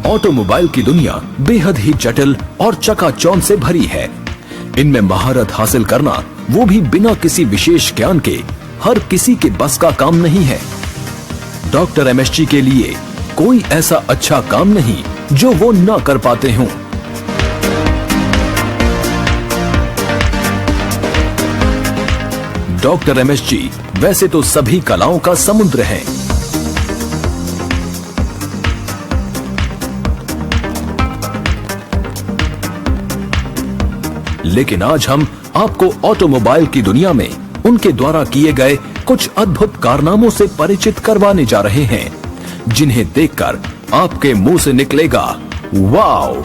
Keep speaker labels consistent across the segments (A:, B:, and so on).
A: Automobile की दुनिया बेहद ही जटिल और चकाचौंध से भरी है। इनमें महारत हासिल करना, वो भी बिना किसी विशेष ज्ञान के, हर किसी के बस का काम नहीं है। डॉक्टर एमएसजी के लिए कोई ऐसा अच्छा काम नहीं जो वो ना कर पाते हों। डॉक्टर एमएसजी वैसे तो सभी कलाओं का समुद्र है, लेकिन आज हम आपको ऑटोमोबाइल की दुनिया में उनके द्वारा किए गए कुछ अद्भुत कारनामों से परिचित करवाने जा रहे हैं, जिन्हें देखकर आपके मुंह से निकलेगा वाओ।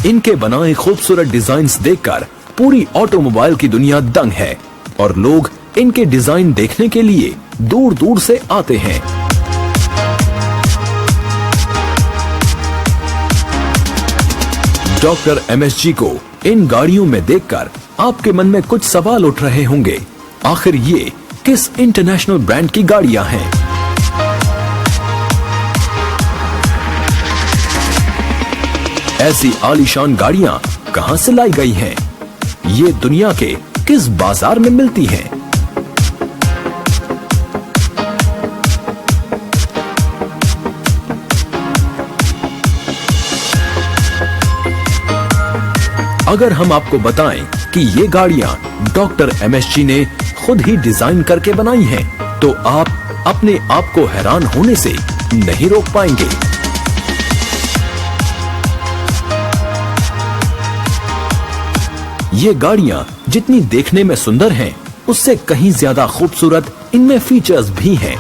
A: इनके बनाए खूबसूरत डिजाइन्स देखकर पूरी ऑटोमोबाइल की दुनिया दंग है और लोग इनके डिजाइन देखने के लिए दूर दूर से आते हैं। डॉक्टर एमएसजी को इन गाड़ियों में देखकर आपके मन में कुछ सवाल उठ रहे होंगे, आखिर ये किस इंटरनेशनल ब्रांड की गाड़ियां हैं? ऐसी आलीशान गाड़ियां कहां से लाई गई हैं? ये दुनिया के किस बाजार में मिलती हैं? अगर हम आपको बताएं कि ये गाड़ियां डॉक्टर एमएसजी ने खुद ही डिजाइन करके बनाई हैं, तो आप अपने आप को हैरान होने से नहीं रोक पाएंगे। ये गाड़ियां जितनी देखने में सुंदर हैं, उससे कहीं ज्यादा खूबसूरत इनमें फीचर्स भी हैं।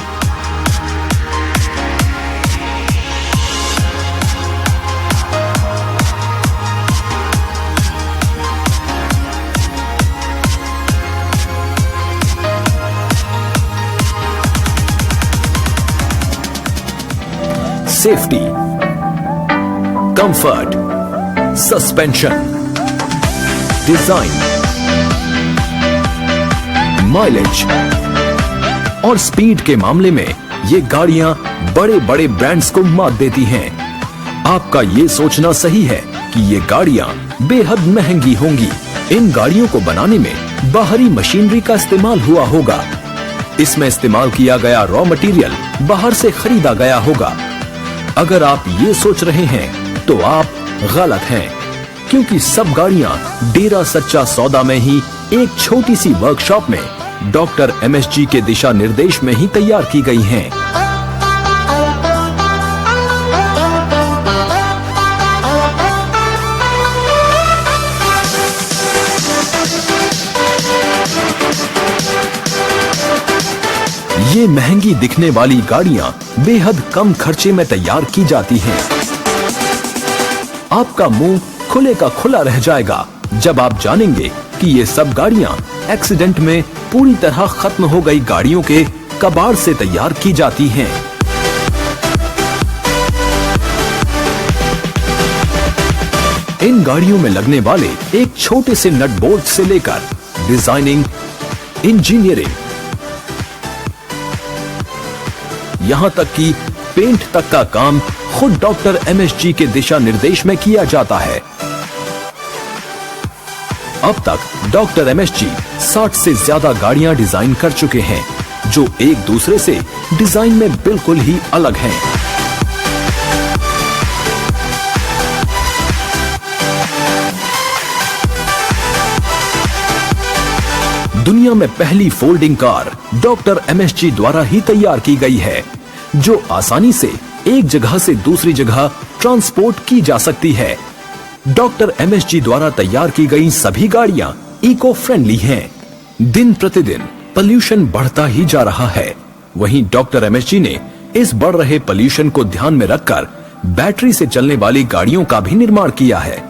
A: Safety, comfort, suspension, design, mileage और स्पीड के मामले में ये गाड़ियां बड़े बड़े ब्रांड्स को मात देती हैं। आपका ये सोचना सही है कि ये गाड़ियां बेहद महंगी होंगी। इन गाड़ियों को बनाने में बाहरी मशीनरी का इस्तेमाल हुआ होगा। इसमें इस्तेमाल किया गया रॉ मटेरियल बाहर से खरीदा गया होगा। अगर आप ये सोच रहे हैं तो आप गलत हैं, क्योंकि सब गाड़ियां डेरा सच्चा सौदा में ही एक छोटी सी वर्कशॉप में डॉक्टर एमएसजी के दिशा निर्देश में ही तैयार की गई हैं। ये महंगी दिखने वाली गाड़ियां बेहद कम खर्चे में तैयार की जाती हैं। आपका मुंह खुले का खुला रह जाएगा जब आप जानेंगे कि ये सब गाड़ियां एक्सीडेंट में पूरी तरह खत्म हो गई गाड़ियों के कबाड़ से तैयार की जाती हैं। इन गाड़ियों में लगने वाले एक छोटे से नट बोल्ट से लेकर डिजाइनिंग, इंजीनियरिंग, यहां तक कि पेंट तक का काम खुद डॉक्टर एमएसजी के दिशा निर्देश में किया जाता है। अब तक डॉक्टर एमएसजी 60 से ज्यादा गाड़ियां डिजाइन कर चुके हैं, जो एक दूसरे से डिजाइन में बिल्कुल ही अलग हैं। दुनिया में पहली फोल्डिंग कार डॉक्टर एमएसजी द्वारा ही तैयार की गई है, जो आसानी से एक जगह से दूसरी जगह ट्रांसपोर्ट की जा सकती है। डॉक्टर एमएसजी द्वारा तैयार की गई सभी गाड़ियां इको फ्रेंडली हैं। दिन प्रतिदिन पोल्यूशन बढ़ता ही जा रहा है। वहीं डॉक्टर एमएसजी ने इस बढ़ रहे पोल्यूशन को ध्यान में रखकर बैटरी से चलने वाली गाड़ियों का भी निर्माण किया है,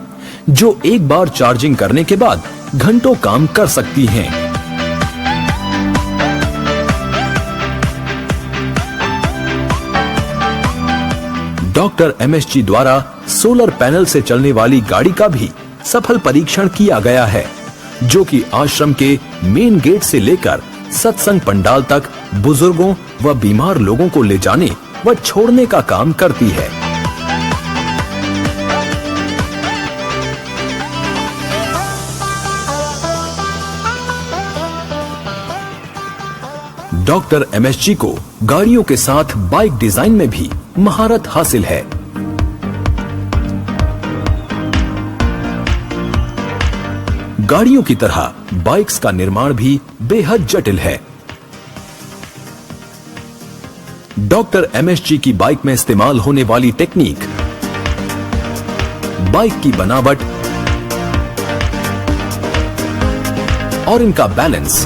A: जो एक बार चार्जिंग करने के बाद घंटों काम कर सकती हैं। डॉक्टर एमएसजी द्वारा सोलर पैनल से चलने वाली गाड़ी का भी सफल परीक्षण किया गया है, जो कि आश्रम के मेन गेट से लेकर सत्संग पंडाल तक बुजुर्गों व बीमार लोगों को ले जाने व छोड़ने का काम करती है। डॉक्टर एमएसजी को गाड़ियों के साथ बाइक डिजाइन में भी महारत हासिल है। गाड़ियों की तरह बाइक्स का निर्माण भी बेहद जटिल है। डॉक्टर एमएसजी की बाइक में इस्तेमाल होने वाली टेक्निक, बाइक की बनावट और इनका बैलेंस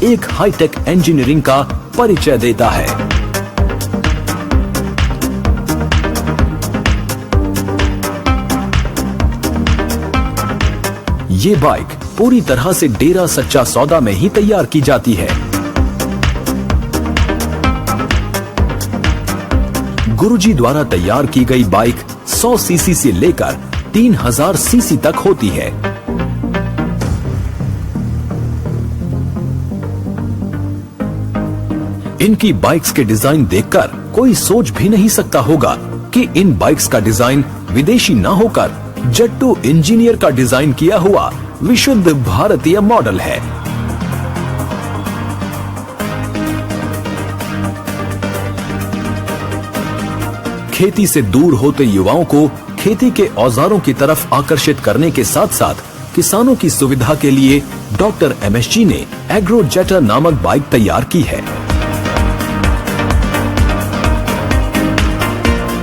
A: एक हाईटेक इंजीनियरिंग का परिचय देता है। ये बाइक पूरी तरह से डेरा सच्चा सौदा में ही तैयार की जाती है। गुरुजी द्वारा तैयार की गई बाइक 100 सीसी से लेकर 3000 सीसी तक होती है। इनकी बाइक्स के डिजाइन देखकर कोई सोच भी नहीं सकता होगा कि इन बाइक्स का डिजाइन विदेशी न होकर जट्टू इंजीनियर का डिजाइन किया हुआ विशुद्ध भारतीय मॉडल है। खेती से दूर होते युवाओं को खेती के औजारों की तरफ आकर्षित करने के साथ साथ किसानों की सुविधा के लिए डॉक्टर एमएसजी ने एग्रोजेटर नामक बाइक तैयार की है।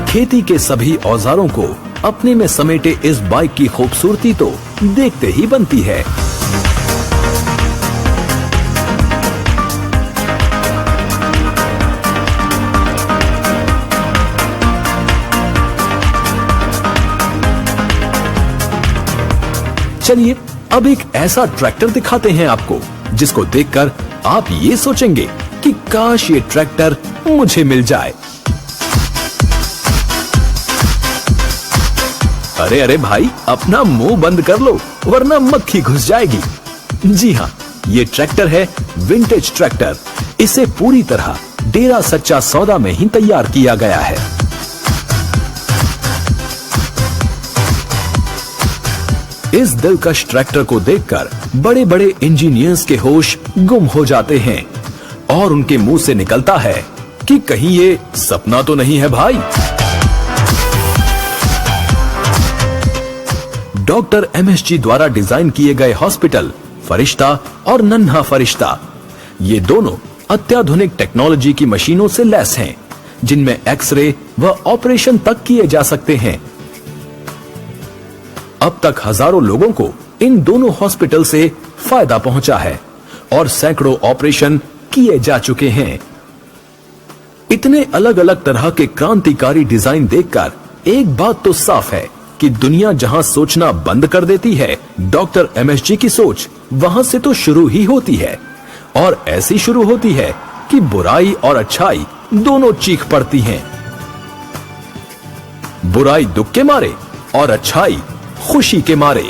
A: खेती के सभी औजारों को अपने में समेटे इस बाइक की खूबसूरती तो देखते ही बनती है। चलिए अब एक ऐसा ट्रैक्टर दिखाते हैं आपको, जिसको देखकर आप ये सोचेंगे कि काश ये ट्रैक्टर मुझे मिल जाए। अरे अरे भाई, अपना मुंह बंद कर लो वरना मक्खी घुस जाएगी। जी हाँ, ये ट्रैक्टर है विंटेज ट्रैक्टर। इसे पूरी तरह डेरा सच्चा सौदा में ही तैयार किया गया है। इस दिलकश ट्रैक्टर को देखकर बड़े बड़े इंजीनियर्स के होश गुम हो जाते हैं और उनके मुंह से निकलता है कि कहीं ये सपना तो नहीं है भाई। डॉक्टर एमएसजी द्वारा डिजाइन किए गए हॉस्पिटल फरिश्ता और नन्हा फरिश्ता, ये दोनों अत्याधुनिक टेक्नोलॉजी की मशीनों से लैस हैं, जिनमें एक्सरे व ऑपरेशन तक किए जा सकते हैं। अब तक हजारों लोगों को इन दोनों हॉस्पिटल से फायदा पहुंचा है और सैकड़ों ऑपरेशन किए जा चुके हैं। इतने अलग अलग तरह के क्रांतिकारी डिजाइन देखकर एक बात तो साफ है कि दुनिया जहां सोचना बंद कर देती है, डॉक्टर एमएसजी की सोच वहां से तो शुरू ही होती है, और ऐसी शुरू होती है कि बुराई और अच्छाई दोनों चीख पड़ती हैं। बुराई दुख के मारे और अच्छाई खुशी के मारे।